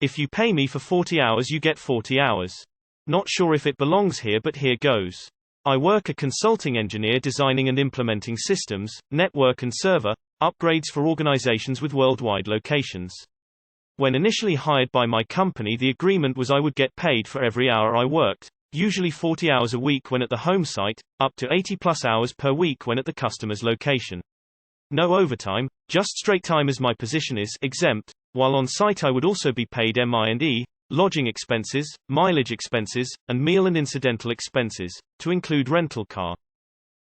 If you pay me for 40 hours you get 40 hours. Not sure if it belongs here but here goes. I work a consulting engineer designing and implementing systems, network and server, upgrades for organizations with worldwide locations. When initially hired by my company, the agreement was I would get paid for every hour I worked, usually 40 hours a week when at the home site, up to 80+ hours per week when at the customer's location. No overtime, just straight time as my position is exempt. While on site I would also be paid MI&E, lodging expenses, mileage expenses, and meal and incidental expenses, to include rental car.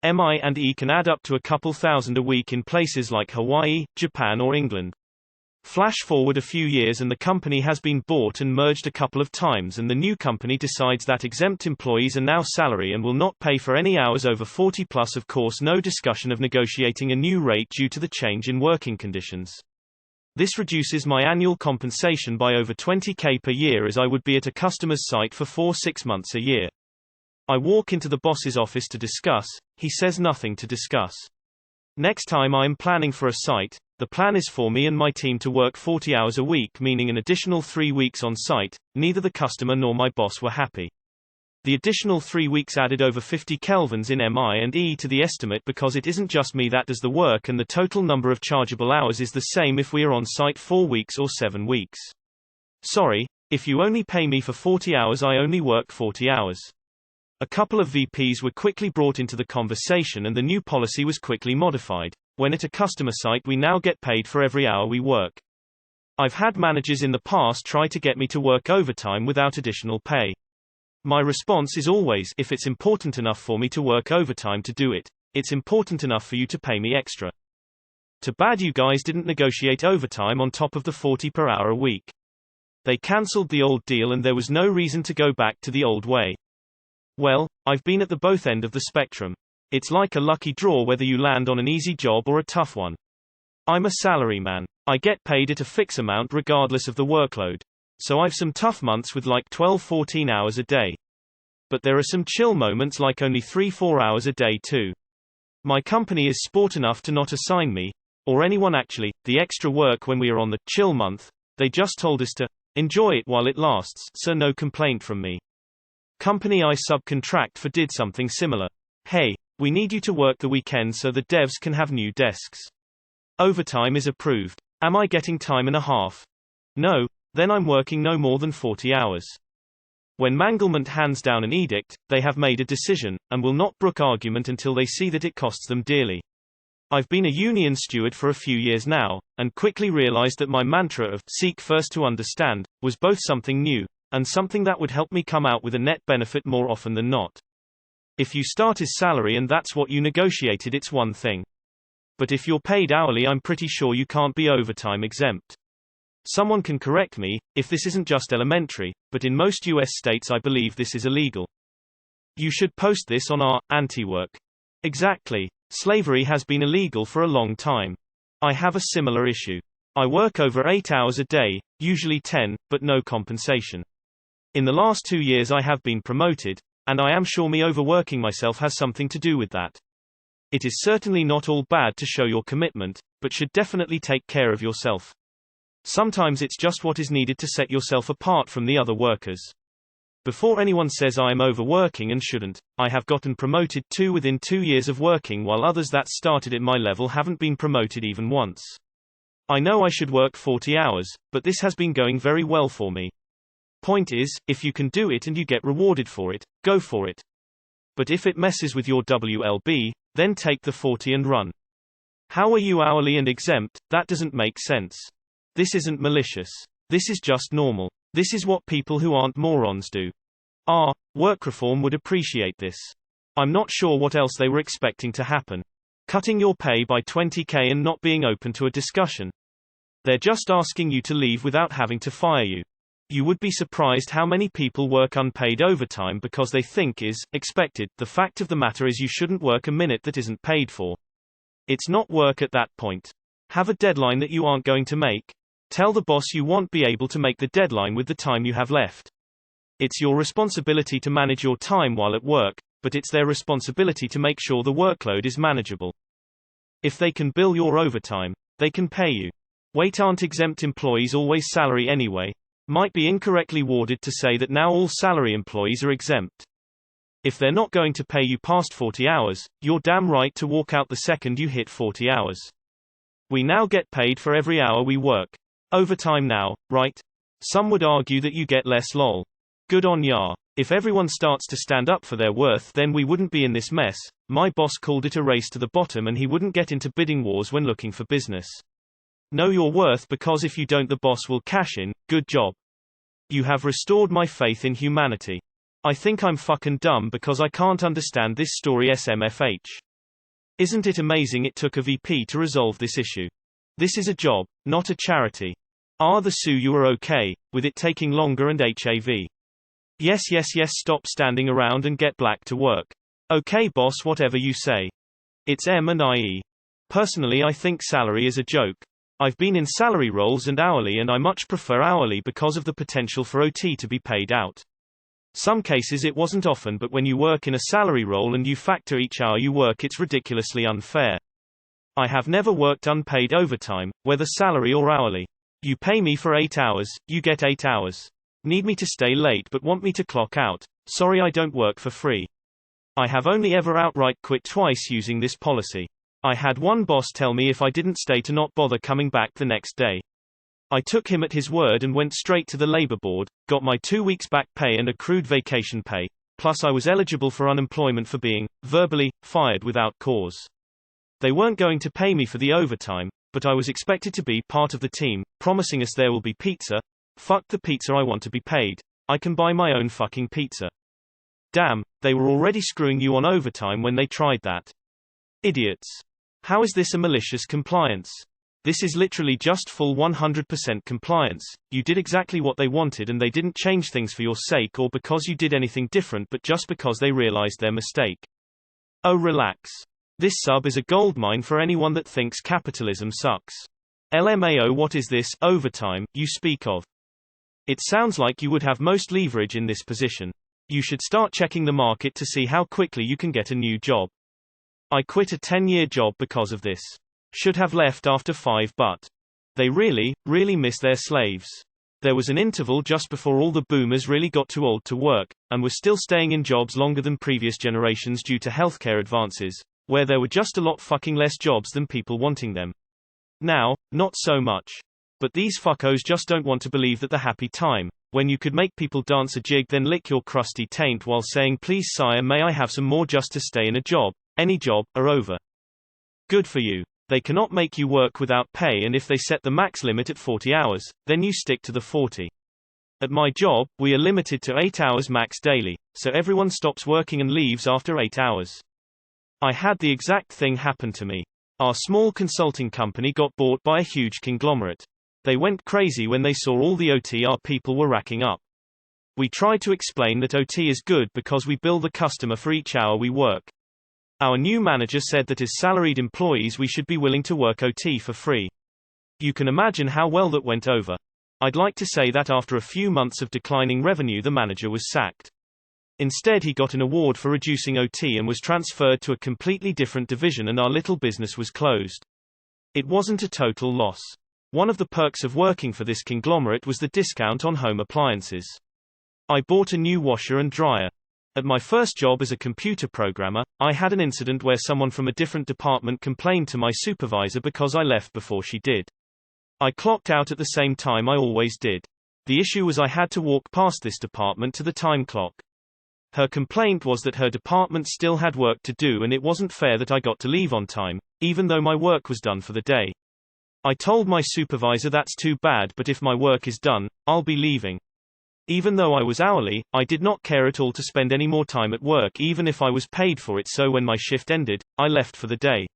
MI&E can add up to a couple thousand a week in places like Hawaii, Japan or England. Flash forward a few years and the company has been bought and merged a couple of times, and the new company decides that exempt employees are now salary and will not pay for any hours over 40 plus. Of course, no discussion of negotiating a new rate due to the change in working conditions. This reduces my annual compensation by over 20k per year, as I would be at a customer's site for 4-6 months a year. I walk into the boss's office to discuss, he says nothing to discuss. Next time I am planning for a site, the plan is for me and my team to work 40 hours a week, meaning an additional 3 weeks on site. Neither the customer nor my boss were happy. The additional 3 weeks added over 50 kelvins in MI&E to the estimate, because it isn't just me that does the work, and the total number of chargeable hours is the same if we are on site 4 weeks or 7 weeks. Sorry, if you only pay me for 40 hours I only work 40 hours. A couple of VPs were quickly brought into the conversation and the new policy was quickly modified. When at a customer site we now get paid for every hour we work. I've had managers in the past try to get me to work overtime without additional pay. My response is always, if it's important enough for me to work overtime to do it, it's important enough for you to pay me extra. Too bad you guys didn't negotiate overtime on top of the 40 per hour a week. They cancelled the old deal and there was no reason to go back to the old way. Well, I've been at the both end of the spectrum. It's like a lucky draw whether you land on an easy job or a tough one. I'm a salaryman. I get paid at a fixed amount regardless of the workload. So I've some tough months with like 12-14 hours a day. But there are some chill moments like only 3-4 hours a day too. My company is sport enough to not assign me, or anyone actually, the extra work when we are on the chill month. They just told us to enjoy it while it lasts, so no complaint from me. Company I subcontract for did something similar. Hey, we need you to work the weekend so the devs can have new desks. Overtime is approved. Am I getting time and a half? No, then I'm working no more than 40 hours. When Manglement hands down an edict, they have made a decision, and will not brook argument until they see that it costs them dearly. I've been a union steward for a few years now, and quickly realized that my mantra of seek first to understand was both something new, and something that would help me come out with a net benefit more often than not. If you start as salary and that's what you negotiated, it's one thing. But if you're paid hourly, I'm pretty sure you can't be overtime exempt. Someone can correct me if this isn't just elementary, but in most US states I believe this is illegal. You should post this on our anti-work. Exactly. Slavery has been illegal for a long time. I have a similar issue. I work over 8 hours a day, usually 10, but no compensation. In the last 2 years I have been promoted, and I am sure me overworking myself has something to do with that. It is certainly not all bad to show your commitment, but should definitely take care of yourself. Sometimes it's just what is needed to set yourself apart from the other workers. Before anyone says I am overworking and shouldn't, I have gotten promoted too within 2 years of working, while others that started at my level haven't been promoted even once. I know I should work 40 hours, but this has been going very well for me. Point is, if you can do it and you get rewarded for it, go for it. But if it messes with your WLB, then take the 40 and run. How are you hourly and exempt? That doesn't make sense. This isn't malicious. This is just normal. This is what people who aren't morons do. Work reform would appreciate this. I'm not sure what else they were expecting to happen. Cutting your pay by 20k and not being open to a discussion. They're just asking you to leave without having to fire you. You would be surprised how many people work unpaid overtime because they think is expected. The fact of the matter is you shouldn't work a minute that isn't paid for. It's not work at that point. Have a deadline that you aren't going to make. Tell the boss you won't be able to make the deadline with the time you have left. It's your responsibility to manage your time while at work, but it's their responsibility to make sure the workload is manageable. If they can bill your overtime, they can pay you. Wait, aren't exempt employees always salary anyway? might be incorrectly worded to say that now all salary employees are exempt. If they're not going to pay you past 40 hours, you're damn right to walk out the second you hit 40 hours. We now get paid for every hour we work. Overtime now, right? Some would argue that you get less lol. Good on ya. If everyone starts to stand up for their worth, then we wouldn't be in this mess. My boss called it a race to the bottom, and he wouldn't get into bidding wars when looking for business. Know your worth, because if you don't, the boss will cash in. Good job. You have restored my faith in humanity. I think I'm fucking dumb because I can't understand this story SMFH. Isn't it amazing it took a VP to resolve this issue? This is a job, not a charity. The Sue, you are okay with it taking longer and HAV. Yes, stop standing around and get black to work. Okay boss, whatever you say. It's M&IE. Personally, I think salary is a joke. I've been in salary roles and hourly, and I much prefer hourly because of the potential for OT to be paid out. Some cases it wasn't often, but when you work in a salary role and you factor each hour you work, it's ridiculously unfair. I have never worked unpaid overtime, whether salary or hourly. You pay me for 8 hours, you get 8 hours. Need me to stay late but want me to clock out? Sorry, I don't work for free. I have only ever outright quit twice using this policy. I had one boss tell me if I didn't stay to not bother coming back the next day. I took him at his word and went straight to the labor board, got my 2 weeks back pay and accrued vacation pay, plus I was eligible for unemployment for being, verbally, fired without cause. They weren't going to pay me for the overtime, but I was expected to be part of the team, promising us there will be pizza. Fuck the pizza, I want to be paid. I can buy my own fucking pizza. Damn, they were already screwing you on overtime when they tried that. Idiots. How is this a malicious compliance? This is literally just full 100% compliance. You did exactly what they wanted and they didn't change things for your sake or because you did anything different, but just because they realized their mistake. Oh, relax. This sub is a goldmine for anyone that thinks capitalism sucks. LMAO, what is this overtime you speak of? It sounds like you would have most leverage in this position. You should start checking the market to see how quickly you can get a new job. I quit a 10-year job because of this. Should have left after 5, but they really miss their slaves. There was an interval just before all the boomers really got too old to work, and were still staying in jobs longer than previous generations due to healthcare advances, where there were just a lot fucking less jobs than people wanting them. Now, not so much. But these fuckos just don't want to believe that the happy time, when you could make people dance a jig then lick your crusty taint while saying please sire may I have some more just to stay in a job, any job, are over. Good for you. They cannot make you work without pay, and if they set the max limit at 40 hours, then you stick to the 40. At my job, we are limited to 8 hours max daily, so everyone stops working and leaves after 8 hours. I had the exact thing happen to me. Our small consulting company got bought by a huge conglomerate. They went crazy when they saw all the OT our people were racking up. We tried to explain that OT is good because we bill the customer for each hour we work. Our new manager said that as salaried employees we should be willing to work OT for free. You can imagine how well that went over. I'd like to say that after a few months of declining revenue the manager was sacked. Instead he got an award for reducing OT and was transferred to a completely different division, and our little business was closed. It wasn't a total loss. One of the perks of working for this conglomerate was the discount on home appliances. I bought a new washer and dryer. At my first job as a computer programmer, I had an incident where someone from a different department complained to my supervisor because I left before she did. I clocked out at the same time I always did. The issue was I had to walk past this department to the time clock. Her complaint was that her department still had work to do and it wasn't fair that I got to leave on time, even though my work was done for the day. I told my supervisor that's too bad, but if my work is done, I'll be leaving. Even though I was hourly, I did not care at all to spend any more time at work even if I was paid for it, so when my shift ended, I left for the day.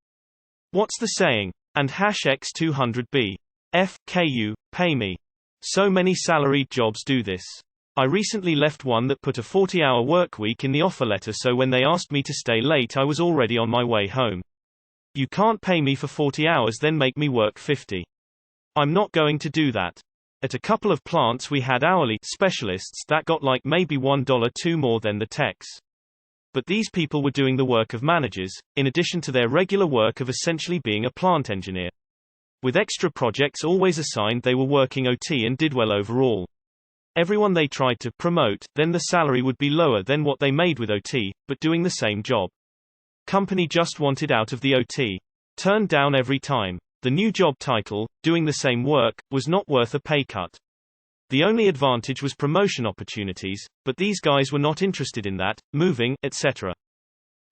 What's the saying? And #X200B. FKU, pay me. So many salaried jobs do this. I recently left one that put a 40-hour work week in the offer letter, so when they asked me to stay late I was already on my way home. You can't pay me for 40 hours then make me work 50. I'm not going to do that. At a couple of plants we had hourly specialists that got like maybe $1 more than the techs. But these people were doing the work of managers, in addition to their regular work of essentially being a plant engineer. With extra projects always assigned, they were working OT and did well overall. Everyone they tried to promote, then the salary would be lower than what they made with OT, but doing the same job. Company just wanted out of the OT. Turned down every time. The new job title, doing the same work, was not worth a pay cut. The only advantage was promotion opportunities, but these guys were not interested in that, moving, etc.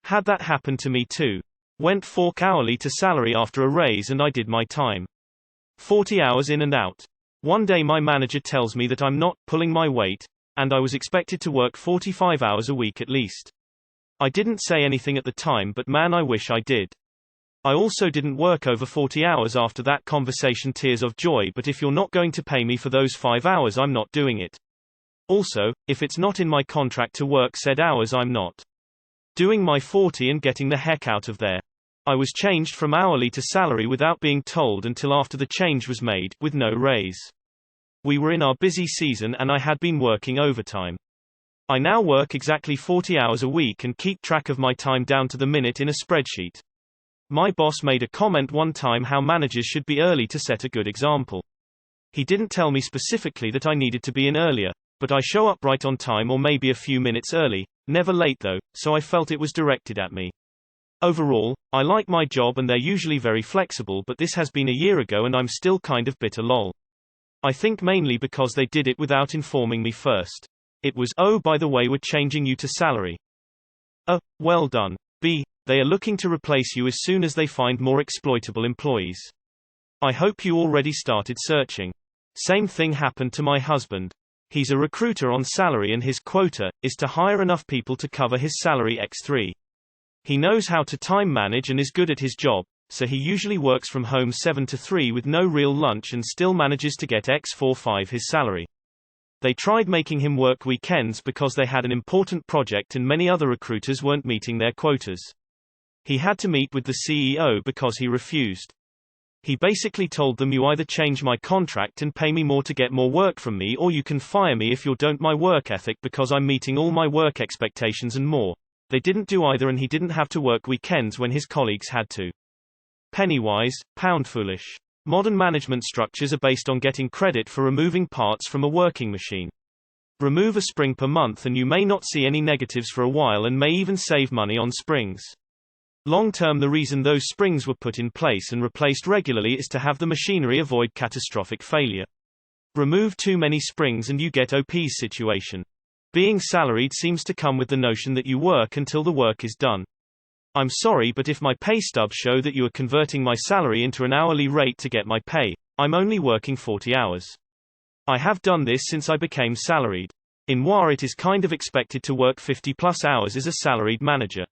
Had that happen to me too. Went 4 hourly to salary after a raise and I did my time. 40 hours in and out. One day my manager tells me that I'm not pulling my weight, and I was expected to work 45 hours a week at least. I didn't say anything at the time, but man, I wish I did. I also didn't work over 40 hours after that conversation. Tears of joy. But if you're not going to pay me for those 5 hours, I'm not doing it. Also, if it's not in my contract to work said hours, I'm not doing my 40 and getting the heck out of there. I was changed from hourly to salary without being told until after the change was made, with no raise. We were in our busy season and I had been working overtime. I now work exactly 40 hours a week and keep track of my time down to the minute in a spreadsheet. My boss made a comment one time how managers should be early to set a good example. He didn't tell me specifically that I needed to be in earlier, but I show up right on time or maybe a few minutes early, never late though, so I felt it was directed at me. Overall, I like my job and they're usually very flexible, but this has been a year ago and I'm still kind of bitter lol. I think mainly because they did it without informing me first. It was, oh by the way we're changing you to salary. A, well done. B, they are looking to replace you as soon as they find more exploitable employees. I hope you already started searching. Same thing happened to my husband. He's a recruiter on salary and his quota is to hire enough people to cover his salary x3. He knows how to time manage and is good at his job, so he usually works from home 7 to 3 with no real lunch and still manages to get x45 his salary. They tried making him work weekends because they had an important project and many other recruiters weren't meeting their quotas. He had to meet with the CEO because he refused. He basically told them, you either change my contract and pay me more to get more work from me, or you can fire me if you don't my work ethic because I'm meeting all my work expectations and more. They didn't do either and he didn't have to work weekends when his colleagues had to. Pennywise, pound foolish. Modern management structures are based on getting credit for removing parts from a working machine. Remove a spring per month and you may not see any negatives for a while and may even save money on springs. Long term, the reason those springs were put in place and replaced regularly is to have the machinery avoid catastrophic failure. Remove too many springs and you get OP's situation. Being salaried seems to come with the notion that you work until the work is done. I'm sorry, but if my pay stubs show that you are converting my salary into an hourly rate to get my pay, I'm only working 40 hours. I have done this since I became salaried. In WAR it is kind of expected to work 50 plus hours as a salaried manager.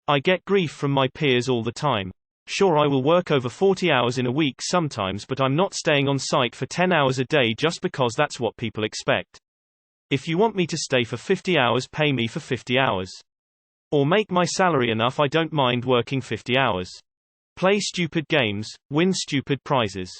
I get grief from my peers all the time. Sure, I will work over 40 hours in a week sometimes, but I'm not staying on site for 10 hours a day just because that's what people expect. If you want me to stay for 50 hours, pay me for 50 hours. Or make my salary enough, I don't mind working 50 hours. Play stupid games, win stupid prizes.